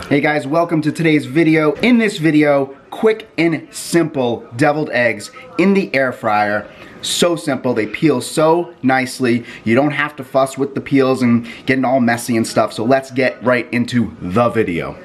Hey guys, welcome to today's video. In this video, quick and simple deviled eggs in the air fryer. So simple, they peel so nicely. You don't have to fuss with the peels and getting all messy and stuff. So let's get right into the video.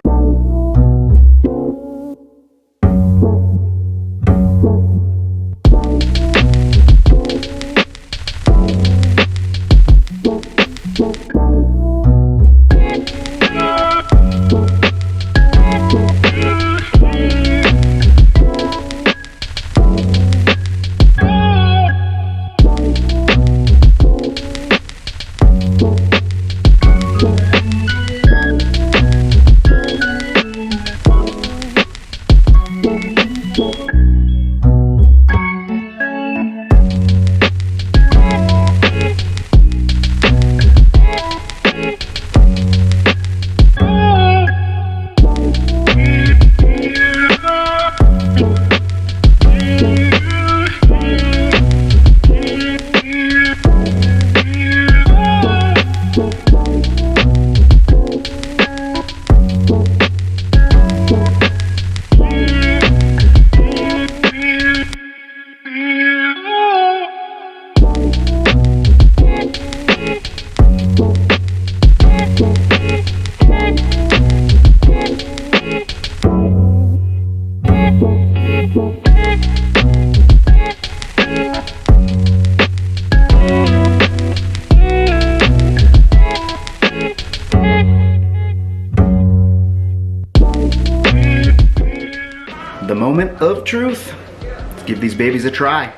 The moment of truth. Let's give these babies a try.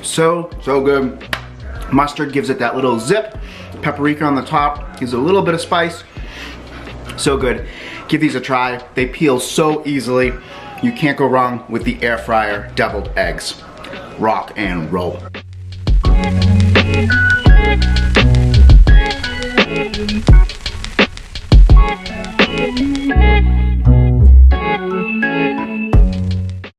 So good. Mustard gives it that little zip. Paprika on the top gives it a little bit of spice. So good. Give these a try. They peel so easily. You can't go wrong with the air fryer deviled eggs. Rock and roll.